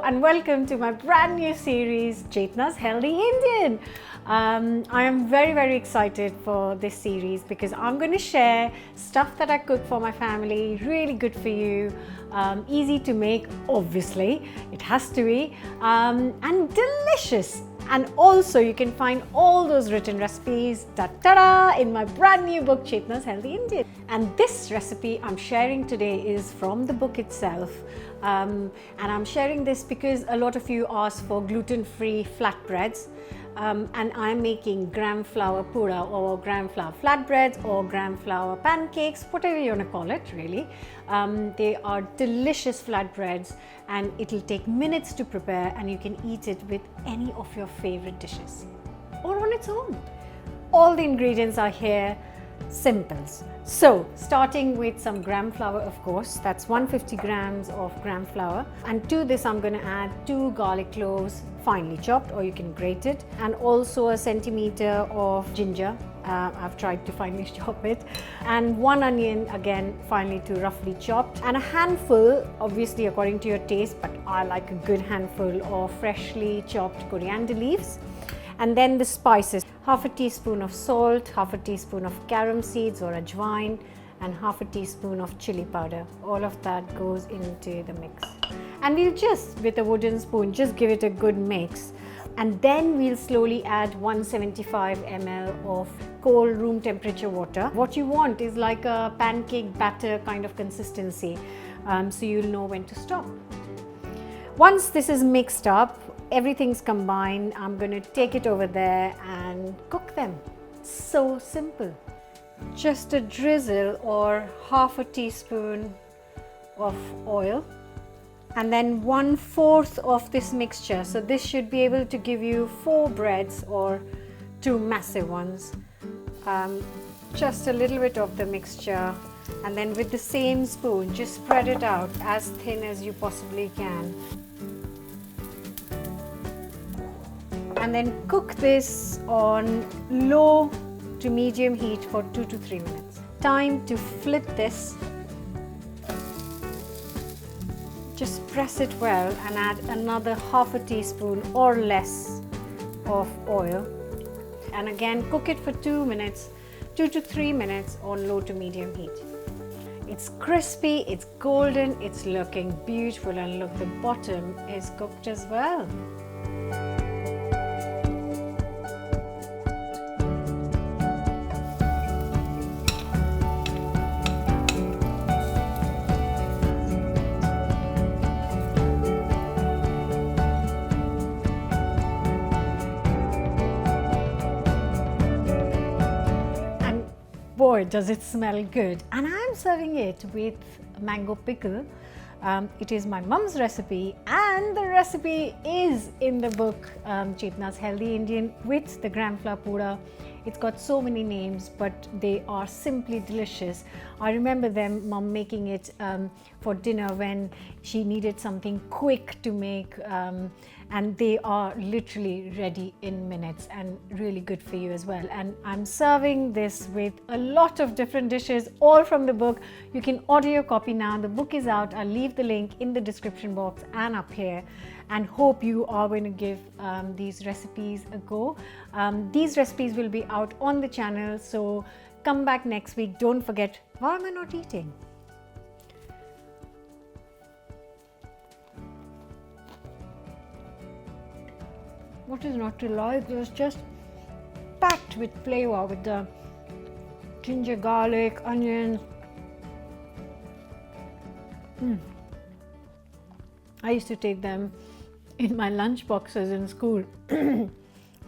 and welcome to my brand new series, Chetna's Healthy Indian. I am very excited for this series because I'm going to share stuff that I cook for my family, really good for you, easy to make, obviously, it has to be, and delicious. And also you can find all those written recipes in my brand new book, Chetna's Healthy Indian. And this recipe I'm sharing today is from the book itself. And I'm sharing this because a lot of you asked for gluten-free flatbreads. And I'm making gram flour puda or gram flour flatbreads or gram flour pancakes, whatever you want to call it, really. They are delicious flatbreads and it'll take minutes to prepare, and you can eat it with any of your favorite dishes or on its own. All the ingredients are here, simples. So starting with some gram flour, of course, that's 150 grams of gram flour, and to this I'm going to add 2 garlic cloves finely chopped, or you can grate it, and also a centimeter of ginger. I've tried to finely chop it, and 1 onion, again finely to roughly chopped, and a handful, obviously according to your taste, but I like a good handful of freshly chopped coriander leaves. And then the spices, half a teaspoon of salt, half a teaspoon of carom seeds or ajwain, and half a teaspoon of chili powder. All of that goes into the mix. And we'll just, with a wooden spoon, just give it a good mix. And then we'll slowly add 175 ml of cold room temperature water. What you want is like a pancake batter kind of consistency, so you'll know when to stop. Once this is mixed up, everything's combined, I'm going to take it over there and cook them. So simple. Just a drizzle or half a teaspoon of oil, and then 1/4 of this mixture. So this should be able to give you 4 breads or 2 massive ones. Just a little bit of the mixture, and then with the same spoon just spread it out as thin as you possibly can. And then cook this on low to medium heat for 2 to 3 minutes. Time to flip this. Just press it well and add another half a teaspoon or less of oil. And again, cook it for 2 minutes, 2 to 3 minutes on low to medium heat. It's crispy, it's golden, it's looking beautiful, and look, the bottom is cooked as well. Boy, does it smell good. And I'm serving it with mango pickle. It is my mum's recipe, and the recipe is in the book, Chetna's Healthy Indian, with the gram flour puda. It's got so many names, but they are simply delicious. I remember mum making it for dinner when she needed something quick to make, and they are literally ready in minutes and really good for you as well. And I'm serving this with a lot of different dishes, all from the book. You can order your copy now. The book is out. I'll leave the link in the description box and up here, and hope you are going to give these recipes a go. These recipes will be out on the channel, so come back next week. Don't forget, why am I not eating? What is not to like? It was just packed with flavor, with the ginger, garlic, onions. I used to take them in my lunch boxes in school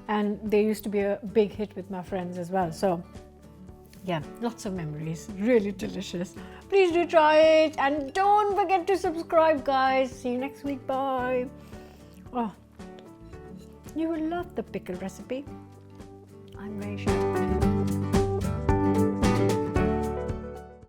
and they used to be a big hit with my friends as well. So yeah, lots of memories, really delicious. Please do try it, and don't forget to subscribe, guys. See you next week. Bye. Oh, you will love the pickle recipe, I'm very sure.